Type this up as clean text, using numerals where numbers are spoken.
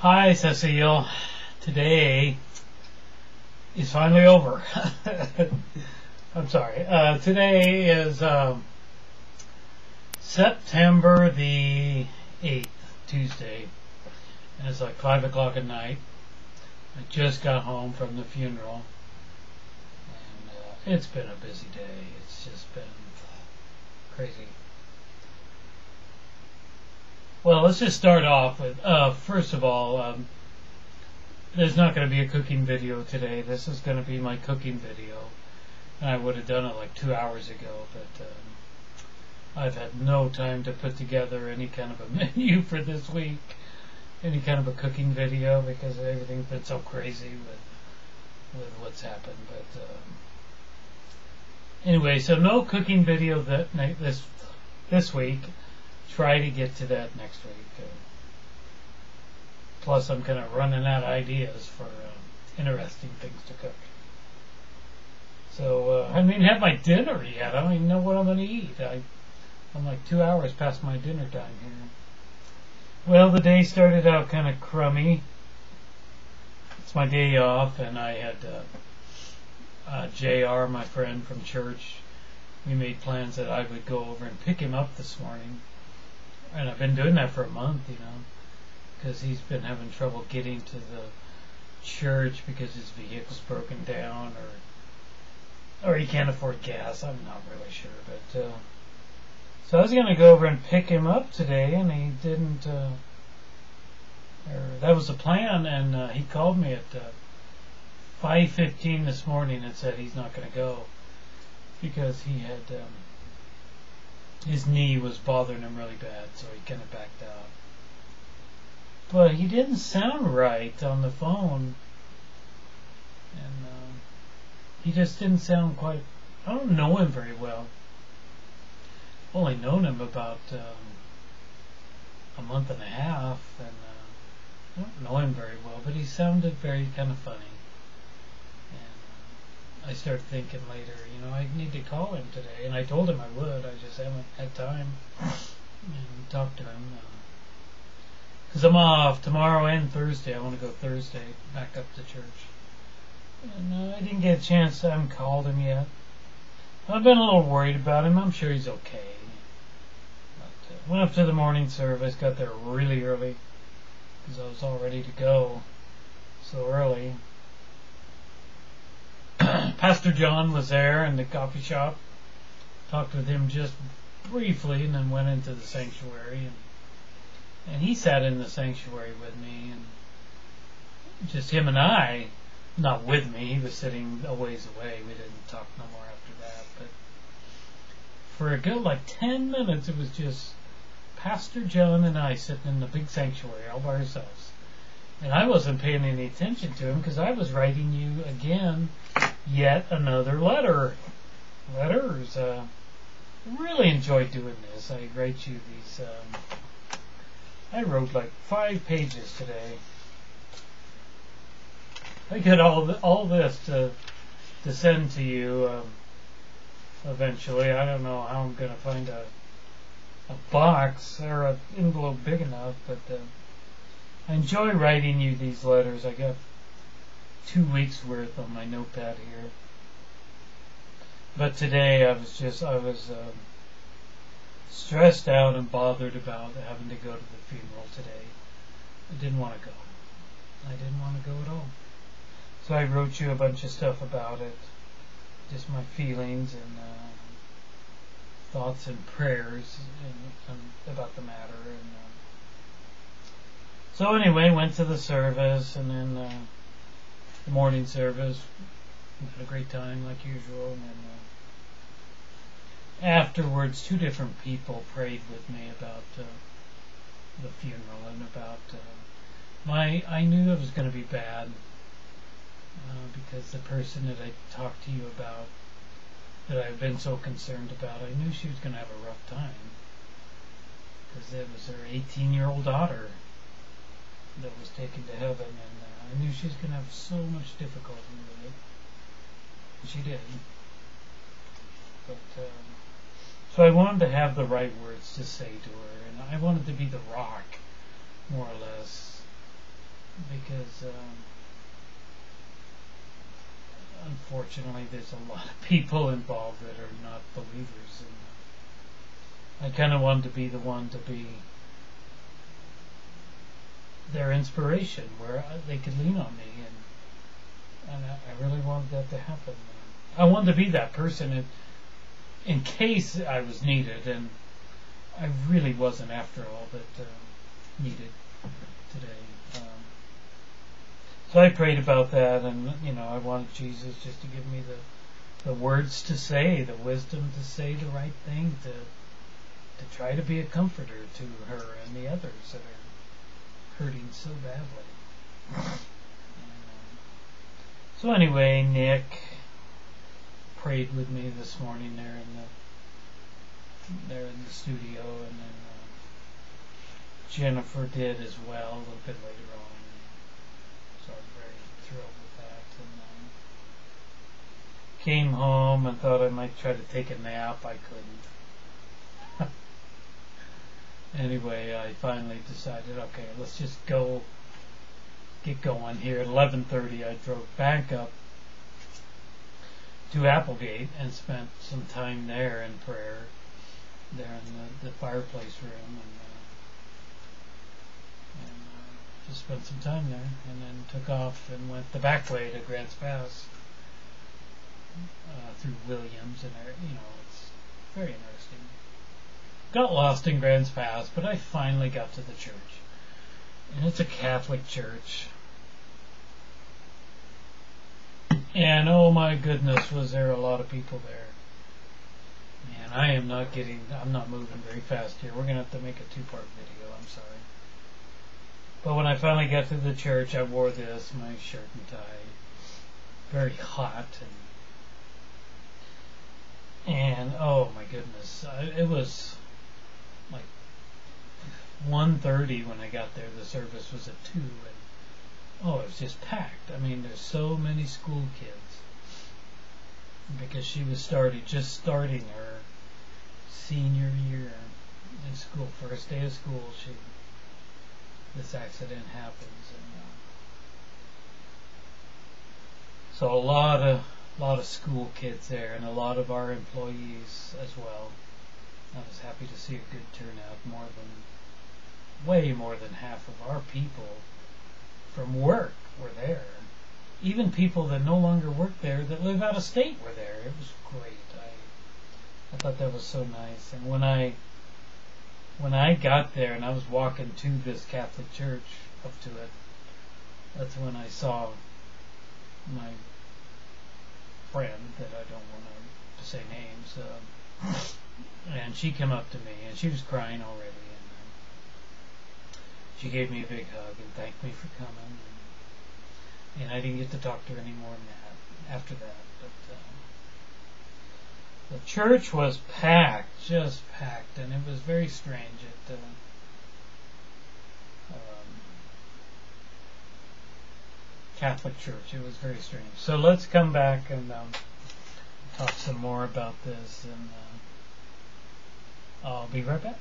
Hi, Cecile. Today is finally over. I'm sorry. Today is September the 8th, Tuesday. And it's like 5 o'clock at night. I just got home from the funeral. And it's been a busy day. It's just been crazy. Well, let's just start off with, first of all, there's not going to be a cooking video today. This is going to be my cooking video. And I would have done it like 2 hours ago, but I've had no time to put together any kind of a menu for this week, any kind of a cooking video, because everything's been so crazy with what's happened. But anyway, so no cooking video this week. Try to get to that next week. Plus, I'm kind of running out of ideas for interesting things to cook. So, I haven't even had my dinner yet. I don't even know what I'm going to eat. I'm like 2 hours past my dinner time here. Well, the day started out kind of crummy. It's my day off, and I had JR, my friend from church. We made plans that I would go over and pick him up this morning. And I've been doing that for a month, because he's been having trouble getting to the church because his vehicle's broken down, or he can't afford gas. I'm not really sure, but so I was going to go over and pick him up today, and he didn't. That was the plan, and he called me at 5:15 this morning and said he's not going to go because he had. His knee was bothering him really bad, so he kind of backed out. But he didn't sound right on the phone, and he just didn't sound quite. I don't know him very well. I've only known him about a month and a half, and I don't know him very well. But he sounded very kind of funny. I started thinking later, I need to call him today, and I told him I would. I just haven't had time and talk to him because I'm off tomorrow and Thursday. I want to go Thursday back up to church, and I didn't get a chance. I haven't called him yet. I've been a little worried about him. I'm sure he's okay. But, went up to the morning service. Got there really early because I was all ready to go. So early. Pastor John was there in the coffee shop. Talked with him just briefly, and then went into the sanctuary. And he sat in the sanctuary with me, and just him and I, not with me. He was sitting a ways away. We didn't talk no more after that. But for a good 10 minutes, it was just Pastor John and I sitting in the big sanctuary all by ourselves. And I wasn't paying any attention to him because I was writing you again yet another letter. Letters. Really enjoyed doing this. I write you these. I wrote 5 pages today. I get all this to send to you eventually. I don't know how I'm going to find a box or an envelope big enough, but I enjoy writing you these letters. I got 2 weeks worth on my notepad here. But today I was stressed out and bothered about having to go to the funeral today. I didn't want to go. I didn't want to go at all. So I wrote you a bunch of stuff about it. Just my feelings and thoughts and prayers about the matter. And so anyway, went to the service, and then the morning service. We had a great time like usual, and then afterwards 2 different people prayed with me about the funeral and about I knew it was going to be bad because the person that I talked to you about, that I've been so concerned about, I knew she was going to have a rough time because it was her 18-year-old daughter that was taken to heaven, and I knew she was going to have so much difficulty with it. And she did. But so I wanted to have the right words to say to her, and I wanted to be the rock, more or less, because unfortunately there's a lot of people involved that are not believers, and I kind of wanted to be the one to be their inspiration, where they could lean on me, and I really wanted that to happen. I wanted to be that person in case I was needed, and I really wasn't after all that needed today. So I prayed about that, and I wanted Jesus just to give me the words to say, the wisdom to say the right thing, to try to be a comforter to her and the others that are hurting so badly. So anyway, Nick prayed with me this morning there in the studio, and then Jennifer did as well a little bit later on. So I was very thrilled with that. And came home and thought I might try to take a nap. I couldn't. Anyway, I finally decided, okay, let's just get going here. At 11:30, I drove back up to Applegate and spent some time there in prayer, there in the fireplace room, and just spent some time there, and then took off and went the back way to Grants Pass through Williams, and it's very interesting. Got lost in Grants Pass, but I finally got to the church, and it's a Catholic church. And oh my goodness, was there a lot of people there. Man, I'm not moving very fast here. We're going to have to make a two-part video, I'm sorry. But when I finally got to the church, I wore this, my shirt and tie. Very hot, and oh my goodness, it was like 1:30 when I got there. The service was at 2, and it was just packed. I mean, there's so many school kids, because she was just starting her senior year in school. First day of school, this accident happens, and so a lot of school kids there, and a lot of our employees as well. I was happy to see a good turnout. Way more than half of our people from work were there. Even people that no longer work there, that live out of state, were there. It was great. I thought that was so nice. And when I got there and I was walking to this Catholic church, up to it, that's when I saw my friend, that I don't want to say names, and she came up to me, and she was crying already, and she gave me a big hug and thanked me for coming, and I didn't get to talk to her anymore after that, but the church was packed, just packed, and it was very strange. Catholic church, it was very strange. So let's come back and talk some more about this, and I'll be right back.